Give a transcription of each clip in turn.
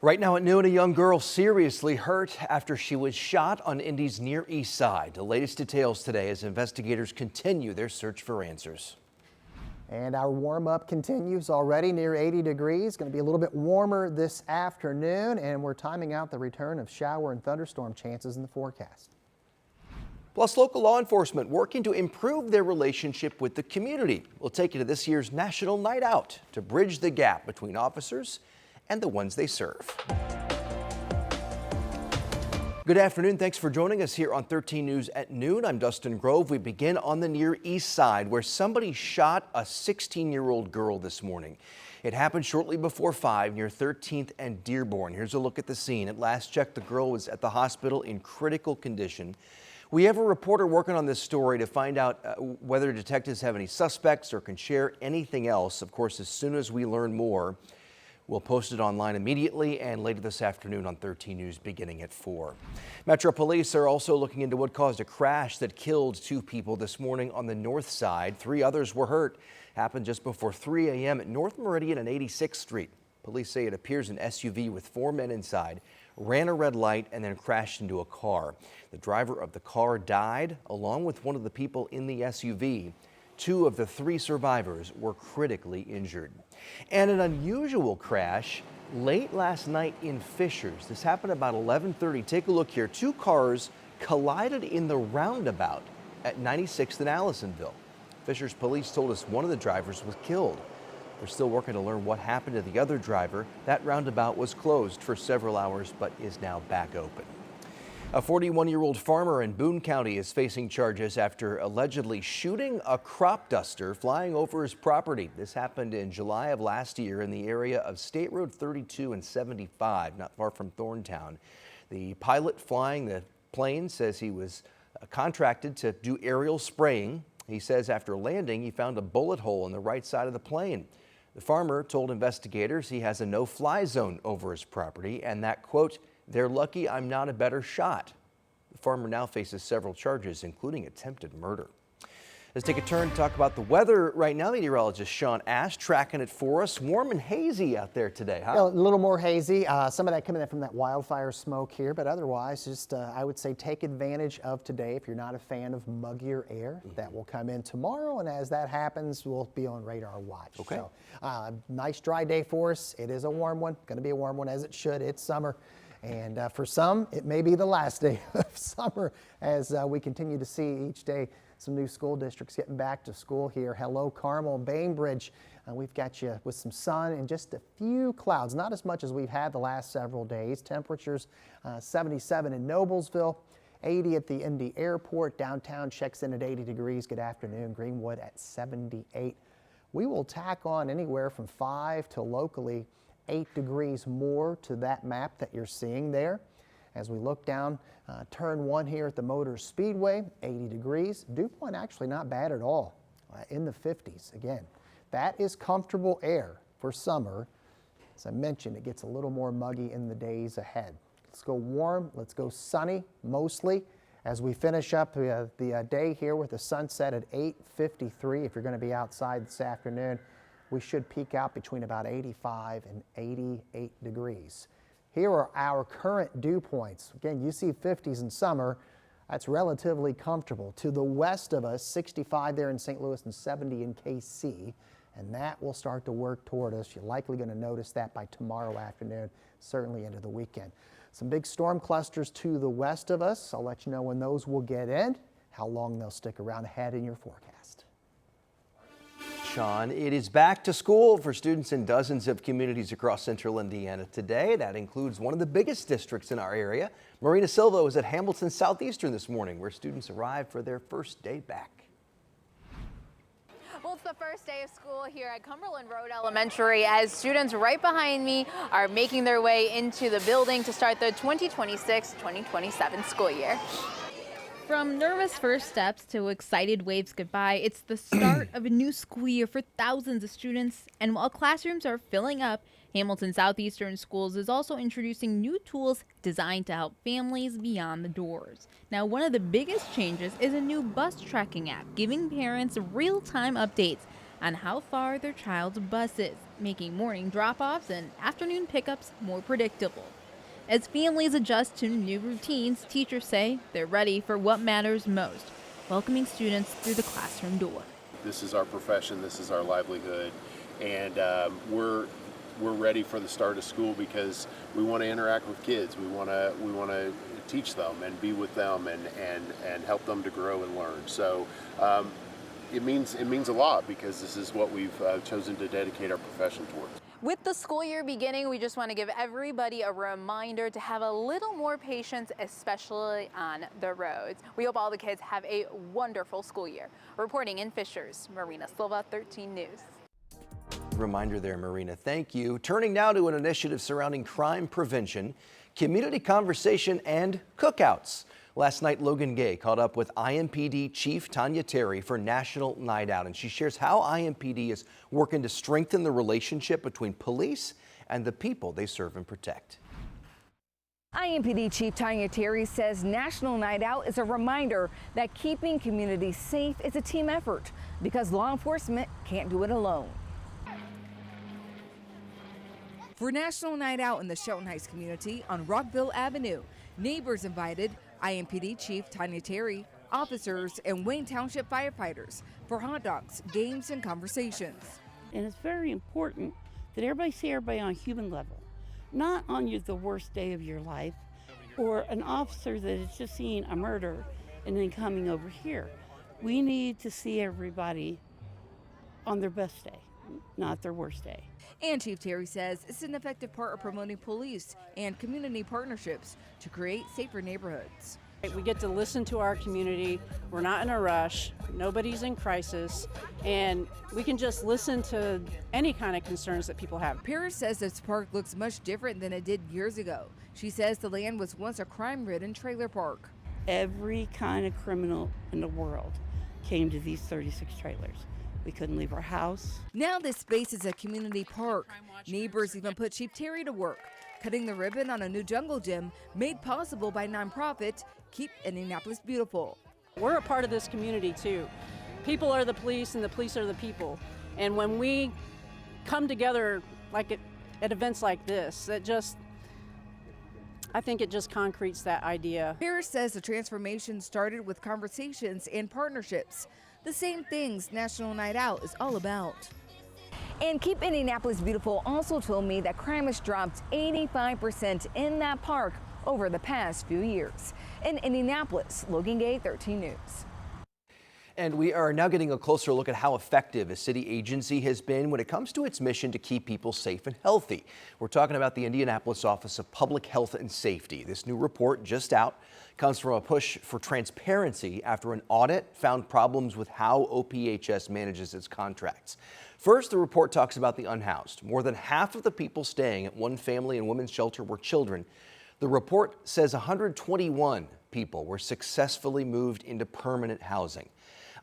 Right now at noon, a young girl seriously hurt after she was shot on Indy's Near East Side. The latest details today as investigators continue their search for answers. And our warm-up continues already near 80 degrees. Going to be a little bit warmer this afternoon, and we're timing out the return of shower and thunderstorm chances in the forecast. Plus, local law enforcement working to improve their relationship with the community. We'll take you to this year's National Night Out to bridge the gap between officers and the ones they serve. Good afternoon. Thanks for joining us here on 13 News at noon. I'm Dustin Grove. We begin on the Near East Side where somebody shot a 16-year-old girl this morning. It happened shortly before 5 near 13th and Dearborn. Here's a look at the scene. At last check, the girl was at the hospital in critical condition. We have a reporter working on this story to find out whether detectives have any suspects or can share anything else. Of course, as soon as we learn more, we'll post it online immediately and later this afternoon on 13 News beginning at 4. Metro Police are also looking into what caused a crash that killed 2 people this morning on the north side. 3 others were hurt. Happened just before 3 a.m. at North Meridian and 86th Street. Police say it appears an SUV with 4 men inside ran a red light and then crashed into a car. The driver of the car died along with one of the people in the SUV. 2 of the 3 survivors were critically injured. And an unusual crash late last night in Fishers. This happened about 11:30. Take a look here. 2 cars collided in the roundabout at 96th and Allisonville. Fishers police told us one of the drivers was killed. They're still working to learn what happened to the other driver. That roundabout was closed for several hours but is now back open. A 41-year-old farmer in Boone County is facing charges after allegedly shooting a crop duster flying over his property. This happened in July of last year in the area of State Road 32 and 75, not far from Thorntown. The pilot flying the plane says he was contracted to do aerial spraying. He says after landing, he found a bullet hole in the right side of the plane. The farmer told investigators he has a no-fly zone over his property and that, quote, "They're lucky I'm not a better shot." The farmer now faces several charges, including attempted murder. Let's take a turn to talk about the weather right now. Meteorologist Sean Ash tracking it for us. Warm and hazy out there today, huh? Yeah, a little more hazy. Some of that coming in from that wildfire smoke here, but otherwise, just I would say take advantage of today if you're not a fan of muggier air. That will come in tomorrow, and as that happens, we'll be on radar watch. Okay. So, nice dry day for us. It is a warm one. Going to be a warm one as it should. It's summer. And for some, it may be the last day of summer as we continue to see each day some new school districts getting back to school here. Hello, Carmel, Bainbridge. We've got you with some sun and just a few clouds, not as much as we've had the last several days. Temperatures 77 in Noblesville, 80 at the Indy Airport. Downtown checks in at 80 degrees. Good afternoon. Greenwood at 78. We will tack on anywhere from 5 to locally 8 degrees more to that map that you're seeing there. As we look down turn 1 here at the Motor Speedway, 80 degrees. Dew Point actually not bad at all, in the 50s. Again, that is comfortable air for summer. As I mentioned, it gets a little more muggy in the days ahead. Let's go warm, let's go sunny mostly as we finish up the day here with the sunset at 8:53. If you're going to be outside this afternoon, we should peak out between about 85 and 88 degrees. Here are our current dew points. Again, you see 50s in summer. That's relatively comfortable. To the west of us, 65 there in St. Louis and 70 in KC. And that will start to work toward us. You're likely going to notice that by tomorrow afternoon, certainly into the weekend. Some big storm clusters to the west of us. I'll let you know when those will get in, how long they'll stick around ahead in your forecast. Sean, it is back to school for students in dozens of communities across central Indiana today. That includes one of the biggest districts in our area. Marina Silva was at Hamilton Southeastern this morning where students arrived for their first day back. Well, it's the first day of school here at Cumberland Road Elementary as students right behind me are making their way into the building to start the 2026-2027 school year. From nervous first steps to excited waves goodbye, it's the start of a new school year for thousands of students. And while classrooms are filling up, Hamilton Southeastern Schools is also introducing new tools designed to help families beyond the doors. Now, one of the biggest changes is a new bus tracking app, giving parents real-time updates on how far their child's bus is, making morning drop-offs and afternoon pickups more predictable. As families adjust to new routines, teachers say they're ready for what matters most, welcoming students through the classroom door. This is our profession, this is our livelihood, and we're ready for the start of school because we want to interact with kids. We want to teach them and be with them and help them to grow and learn. So it means a lot because this is what we've chosen to dedicate our profession towards. With the school year beginning, we just want to give everybody a reminder to have a little more patience, especially on the roads. We hope all the kids have a wonderful school year. Reporting in Fishers, Marina Silva, 13 News. Reminder there, Marina. Thank you. Turning now to an initiative surrounding crime prevention, community conversation, and cookouts. Last night, Logan Gay caught up with IMPD Chief Tanya Terry for National Night Out, and she shares how IMPD is working to strengthen the relationship between police and the people they serve and protect. IMPD Chief Tanya Terry says National Night Out is a reminder that keeping communities safe is a team effort because law enforcement can't do it alone. For National Night Out in the Shelton Heights community on Rockville Avenue, neighbors invited IMPD Chief Tanya Terry, officers, and Wayne Township firefighters for hot dogs, games, and conversations. And it's very important that everybody see everybody on a human level, not on the worst day of your life, or an officer that is just seeing a murder and then coming over here. We need to see everybody on their best day, not their worst day. And Chief Terry says it's an effective part of promoting police and community partnerships to create safer neighborhoods. We get to listen to our community. We're not in a rush. Nobody's in crisis. And we can just listen to any kind of concerns that people have. Paris says this park looks much different than it did years ago. She says the land was once a crime-ridden trailer park. Every kind of criminal in the world came to these 36 trailers. We couldn't leave our house. Now this space is a community park. Neighbors even put Chief Terry to work, cutting the ribbon on a new jungle gym made possible by nonprofit Keep Indianapolis Beautiful. We're a part of this community too. People are the police and the police are the people. And when we come together like at events like this, I think it just concretes that idea. Paris says the transformation started with conversations and partnerships. The same things National Night Out is all about. And Keep Indianapolis Beautiful also told me that crime has dropped 85% in that park over the past few years. In Indianapolis, Logan Gay, 13 News. And we are now getting a closer look at how effective a city agency has been when it comes to its mission to keep people safe and healthy. We're talking about the Indianapolis Office of Public Health and Safety. This new report just out comes from a push for transparency after an audit found problems with how OPHS manages its contracts. First, the report talks about the unhoused. More than half of the people staying at one family and women's shelter were children. The report says 121 people were successfully moved into permanent housing.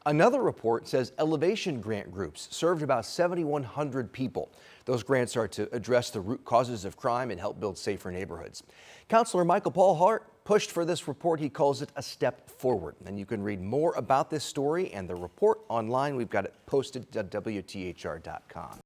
Another report says elevation grant groups served about 7,100 people. Those grants are to address the root causes of crime and help build safer neighborhoods. Councilor Michael Paul Hart pushed for this report. He calls it a step forward. And you can read more about this story and the report online. We've got it posted at WTHR.com.